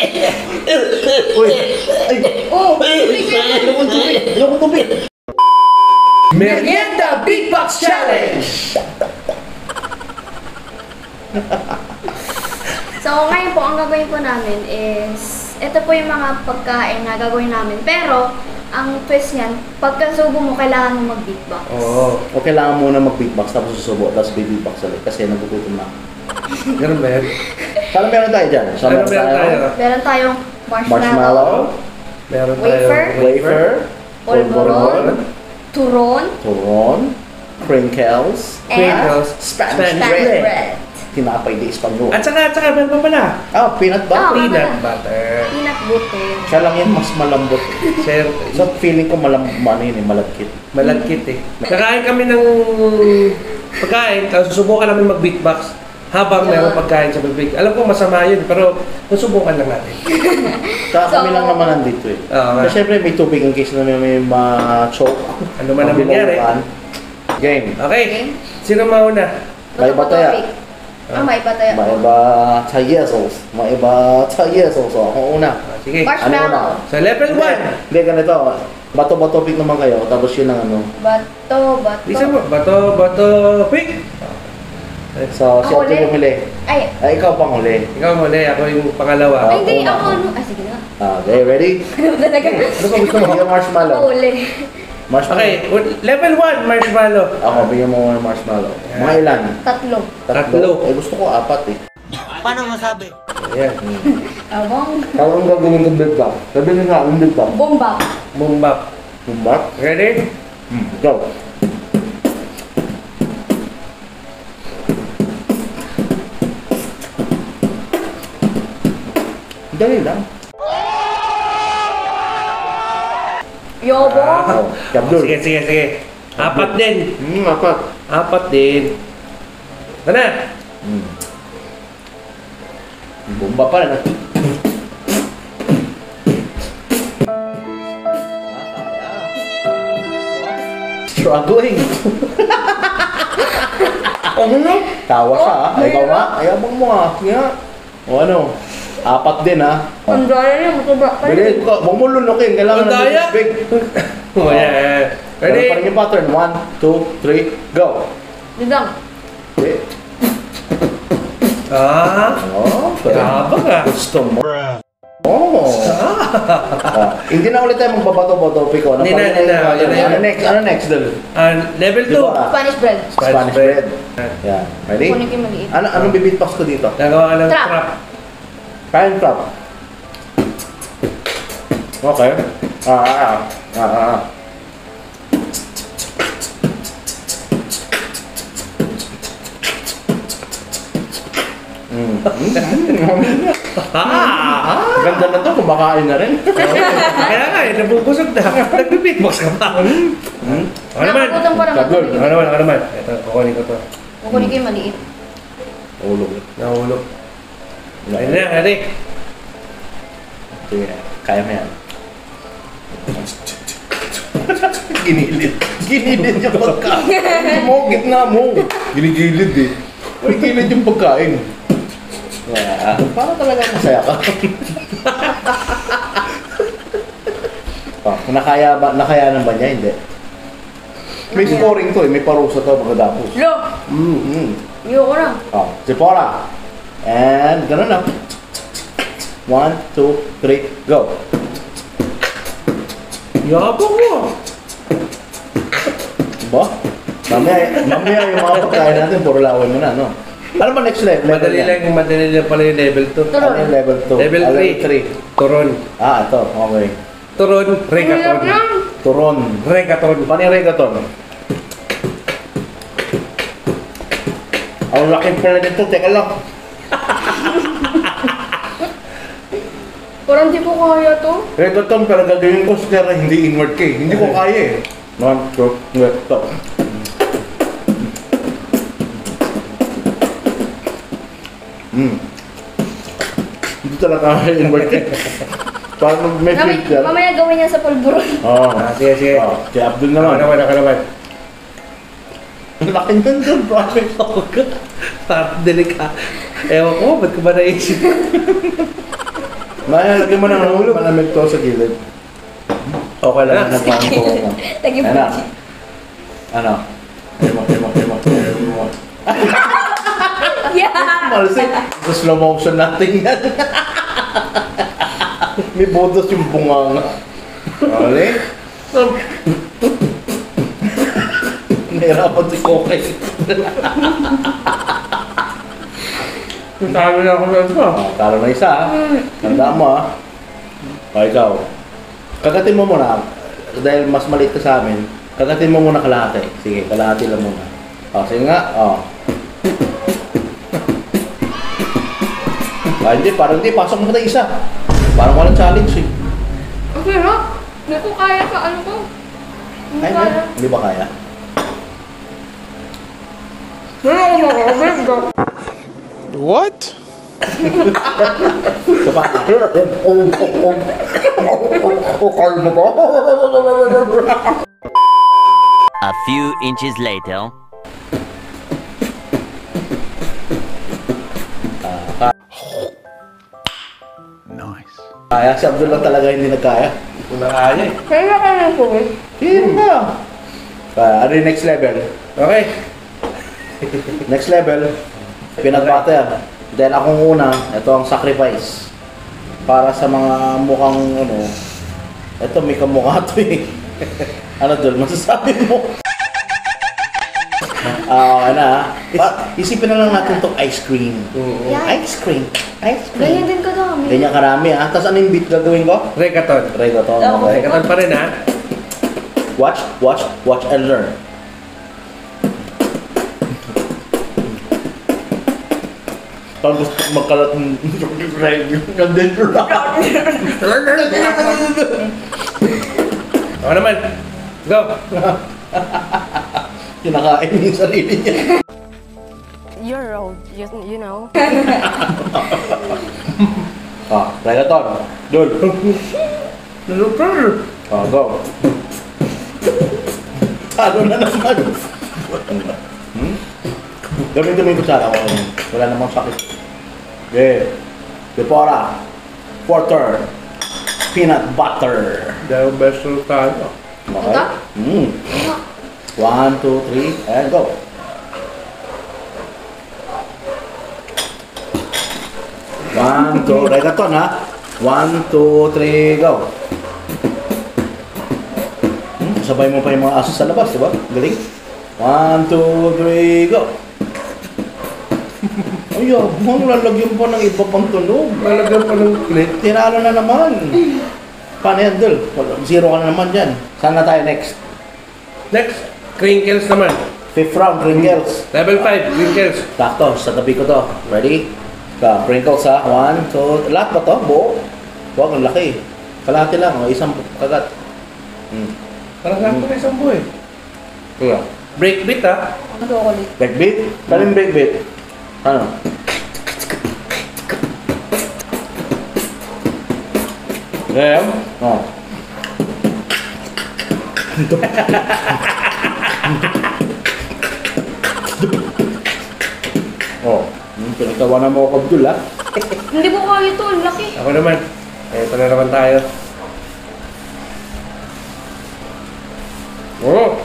Uy! Ay! Oh! Ayokong tubig! Ayokong tubig! Merienda Beatbox Challenge! So ngayon po, ang gagawin po namin is, ito po yung mga pagkain na gagawin namin. Pero, ang twist niyan, pagkasubo mo, kailangan mo mag-beatbox. Oo. O kailangan muna mag-beatbox, tapos susubo, tapos beatbox ulit. Kasi nagugutom na. Ganun ba yan? Sana meron tayo dyan? Sana meron tayo? Meron tayong Marshmallow. Meron Wafer. Wafer. Polvoron. Turon. Crinkles. And Spanish Spanish bread. bread. Tinapay de Espanyol. At saka, meron pa pala. Peanut butter. Peanut butter. Peanut butter. Siya lang yan mas malambot. Sir, So feeling ko malagkit. malagkit eh. Nakain kami ng pagkain, tapos susubukan namin mag-beatbox habang meron pagkain sa bibig. Alam ko masama yun, pero susubukan lang natin. Kami lang naman nandito eh. Oo. Kasi syempre may tubig in case na may ma-choke. Ano man ang mangyari. Game. Okay, sino mauna? Maiba tayo. Maiba tayo. Maiba tayesos. Maiba tayesos. Ako una. Sige. Marshmallow. So level 1. Hindi, ganito. Bato-bato pick naman kayo. Tapos yun ang ano. Bato. Isa mo, bato, pick. So, si Ako Arthur ulit. yung huli. Ay, Ikaw pang huli. Ikaw muli, ako yung pangalawa. Ah. hindi, una. ako ano. Ay, sige na. Okay, ready? Talaga. Ano ba gusto mo? Bigyan marshmallow. Ako uli. Marshmallow. Okay, level 1, marshmallow. Ako, bigyan mo ng marshmallow. Mga ilan? Tatlo. Tatlo. Eh, gusto ko 4 eh. Paano masabi? Ayan. Abang. Kung gagawin ng big bang. Sabihin nga, ang big bang. Bomba. Bumbak. Bumbak? Ready? Go. Dali lang. Yobo. Oh, Abdul. Sige. Apat din. 4. Apat din. Ano? Bomba pa rin. Struggling. Ano? Tawa siya ha. Ay, ikaw nga. Ay, abang mo ha. Nga. O ano? 4 din ha. Ang daya niya, mataba pa Bili, rin. huwag mo lunukin. Kailangan Ang daya. big. Oh, yeah. Ready? Pa Ready? rin yung pattern. 1, 2, 3, go. Didang. Okay. Oh, Yabang ah. gusto mo. Oh. Hindi na ulit tayo magbabato-bato, Pico. Hindi na. Ano next, Dal? Level 2. Di ba? Spanish bread. Spanish bread. Yan. Ready? Kunin ko yung maliit. Anong bibitbox ko dito? Nagawa ka ng Trap. trap. Kain crab. Okay. Ganda na to, kumakain na rin. Kaya nga eh, nabubusog na. Nag-beatbox ka pa. Ako naman. Nakakutang pa naman. Sabol. Ako naman. Ito, kukunin ko to. Kukunin ko yung maliit. Ulog. Nahulog. Ready na, ready? Sige, kaya mo yan. Ginilid yung pagkain. Mo, gitna mo. Ginigilid eh. May gilid yung pagkain. Parang talaga masaya ka. Nakayanan ba niya? Hindi. May scoring to eh. May parusa to pagkatapos. Lo! Ayoko na. Zipora. And gano'n na. 1, 2, 3, go. Yabang mo. Diba? Mamaya yung mga pagkain natin, puro laway mo na, no? Ano ba next level? Madali lang pala yung level 2. Turon. Ano yung level 2? Level 3. Turon. Ito. Okay. Turon, regaton. Turon. Regaton. Paano yung reggaeton? Ang laki pala nito. Teka lang. Parang di ko kaya to. Reggaeton, pero gagawin ko sa hindi inward K. Hindi ko kaya eh. 1, 2, 3, go. Hindi talaga kaya inward K. Parang may feel yan. Mamaya gawin niya sa pulburon. Oo. Sige. Si Abdul naman. Ako naman. Ang laki nun doon, promise. Parang delika. Ewan ko, ba't ko ba naisip? Lagyan mo ng malamig to sa gilid. Okay lang na parang ko. Lagi Ano? Ano? Yeah! Malsik. Sa slow motion natin yan. May bodos yung bunganga. Alin? Nahirapan si Kokay. Talo na ako sa ito. Talo na isa ha. Tandaan mo ha. O ikaw. Kagatin mo muna. Dahil mas maliit ka sa amin. Kagatin mo muna kalahati. Sige, kalahati lang muna. O, sige nga. O. Hindi, parang hindi. Pasok mo na isa. Parang walang challenge eh. Okay, ha? Hindi ko kaya sa ano ko. Hindi Ay, kaya. hindi ba kaya? What? Sa pa. A few inches later. Nice. Kaya si Abdul lang talaga hindi nagkaya. Wala kaya eh. Kaya ka na po eh. Hindi na. Ano yung next level? Okay. Next level, pinag-butter. Dahil akong una, ito ang sacrifice. Para sa mga mukhang ano, ito may kamukha to eh. Ano Dul, masasabi mo? Isipin na lang natin itong ice cream. Yeah. Ice cream. Ice Ganyan cream. din ko dami. Ganyan karami ah. Tapos ano yung beat gagawin ko? Reggaeton. Reggaeton. Oo. Okay. Reggaeton pa rin ha. Watch and learn. Pag gusto ko magkalat ng nandito lang. Ako naman. Go. Kinakain niya yung sarili niya. You're old, you know. Reggaeton. Dul. Go. Talo na naman. Gamitin mo yung kutsara ko. Wala namang sakit. Okay. Depora. Porter. Peanut butter. Dahil best of tayo. Okay. Ito? 1, 2, 3, and go. One, two, reggaeton ha. 1, 2, 3, go. Sabay mo pa yung mga aso sa labas, di ba? Galing. 1, 2, 3, go. Ay, abang, lalagyan pa ng iba pang tunog. Lalagyan pa ng clip. Tinalo na naman. Paano yan, Dul? Zero ka na naman dyan. Saan na tayo next? Next, crinkles naman. 5th round, Pringles. Level 5, crinkles. Takto, sa tabi ko to. Ready? Pringles ha. 1, 2, lahat ba to? Buo? Huwag, ang laki. Kalahati lang, o, isang kagat. Parang lang ko na isang buhay. Breakbeat ha. Chocolate. Breakbeat? Kaling breakbeat? Ano? Game? Oh. Oh, pinagtawanan mo ako, Abdul ha? Hindi ko kaya ito. Ang laki. Ako naman. Ito na naman tayo. Oh!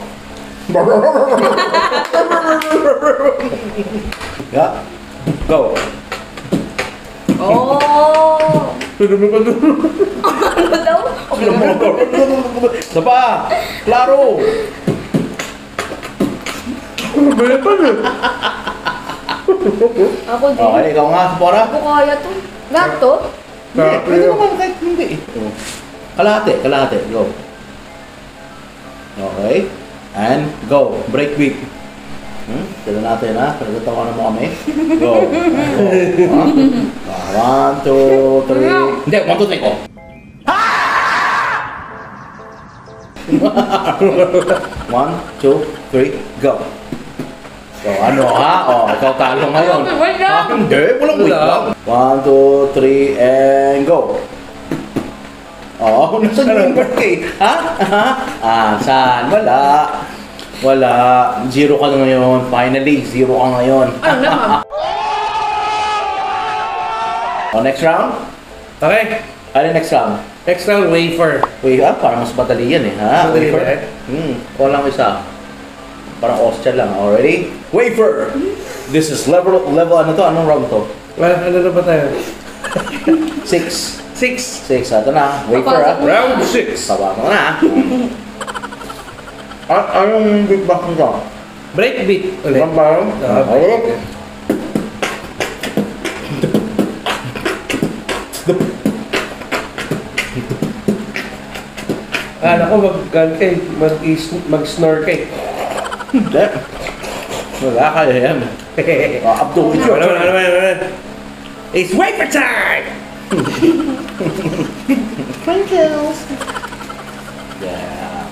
Yeah. Go. Oh! Pinumi ko doon. Ano daw? Isa pa! Klaro! Betan eh. Ako din. Okay, ikaw nga, Pora. Hindi ko kaya ito. Gato? Hindi, pwede naman kahit hindi. Kalahati, go. Okay. And go. Break beat. Sila natin ha. Pinagtawanan mo kami. Go. Go. 1, 2, 3. Hindi, 1, 2, 3 ko. 1, 2, 3, go. So, ano ha? Oh, ikaw talo ngayon. Wait lang. Hindi, walang wait lang. 1, 2, 3, and go. Oh, nasan yung birthday? Ha? Saan? Wala. Wala. Zero ka na ngayon. Finally, zero ka ngayon. Ano naman? Oh, next round? Okay. Ano yung next round? Next round, wafer. Wait, para mas madali yan eh, ha? Madali ba Wafer? eh? Kuha lang isa. Parang Austria lang. Already? Wafer! This is level, ano to? Anong round to? Ano na ba tayo? 6. 6. 6, ito na. Wafer, ha? Round 6. Sabak mo na, ha? Anong beatbox nito? Breakbeat ulit. Anong parang? Okay. Akala ko mag-snore kay. Hindi. Wala, kaya yan. Up to it. Ano naman. It's wafer time! Sprinkles. Yeah.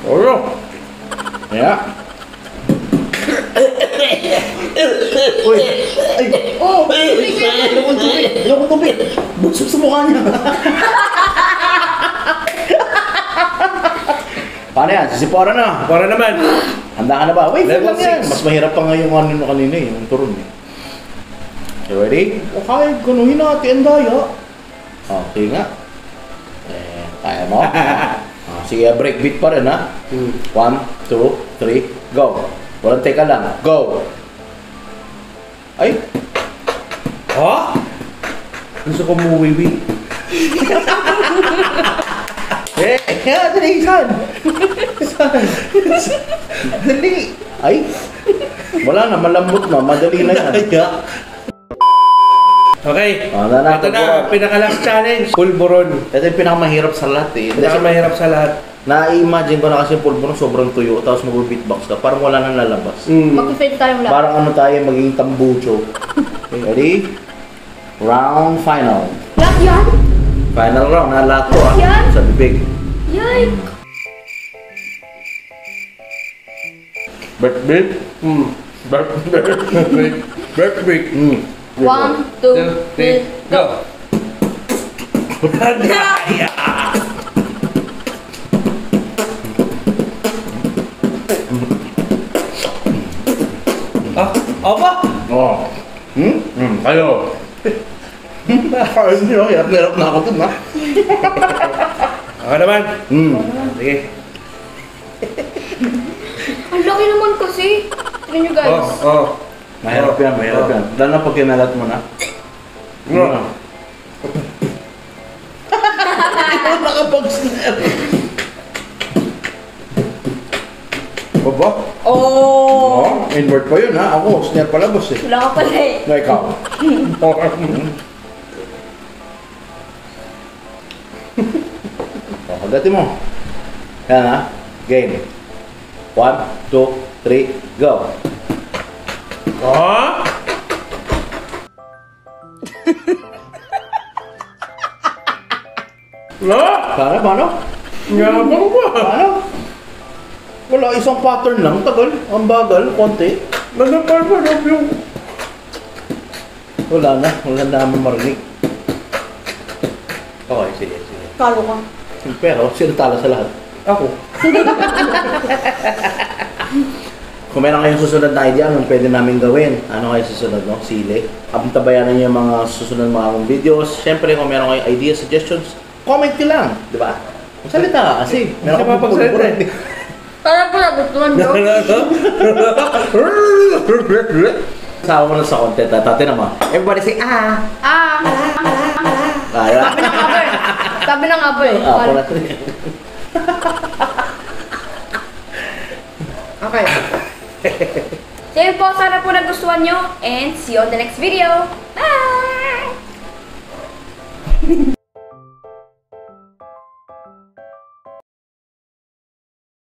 Oro. Yeah. Uy! Ay! Oh! Ayokong tubig! Ayokong tubig! Bugsog sa mukha niya! Paano yan? Sisiporan na! Para naman. Handa ka na ba? Wait, Level lang yan! 6. Mas mahirap pa nga yung ano kanina eh, yung turon eh. You ready? Okay, ganuhin natin ang daya. Okay nga. Eh, kaya mo? Sige, breakbeat pa rin ha. 1, 2, 3, go! Walang teka lang. Go! Ay! Ha? Gusto ko muwiwi. Dali, saan? Saan? Dali! Ay! Wala na, malambot na. Madali na yan. Okay. Ito na, Ito na, pinaka-last challenge. Pulburon. Ito yung pinakamahirap sa lahat eh. Pinakamahirap sa lahat. Na-imagine ko na kasi yung pulburon sobrang tuyo, tapos mag-beatbox ka. Parang wala nang lalabas. Mag-fail tayo lang. Parang ano tayo, magiging tambucho. Ready? Round final. Lahat yan? Final round, na lahat to ah. Yan? Sa bibig. Yay! Breakbeat? Break. 1, 2, 3, go! Apa? Oh. Kayo. Hindi ako, hirap na ako dun ha. Ako naman. Sige. Ang laki naman kasi. Tignan nyo guys. Mahirap yan, mahirap yan. Lalo na pag kinalat mo na. Nakapag-snap. Baba? Oh! Inward pa yun ha. Ako, snare pala boss eh. Wala ka pala eh. Na ikaw. Pagdating mo. Yan ha. Game. 1, 2, 3, go. Ah? Paano? Yabang ba? Paano? Wala, isang pattern lang. Tagal. Ang bagal. Konti. Nagpapanap yung... Wala na namin marinig. Okay, sige. Kalo ka. Pero, sino tala sa lahat? Ako. Kung meron kayong susunod na idea, anong pwede namin gawin? Ano kayo susunod, no? Sili. Tabayanan niyo yung mga susunod mga videos. Siyempre, kung meron kayong ideas, suggestions, comment nyo lang. Di ba? Magsalita ka kasi. Meron Hindi kang pa pagsalita pupulburan. Parang pala gustuhan nyo. Sama mo na sa content, ha? Tate naman. Everybody say, ah! Ah! Kaya? Sabi ng abo eh. Ah, pula. Okay. So yun po, sana po nagustuhan nyo and see you on the next video. Bye!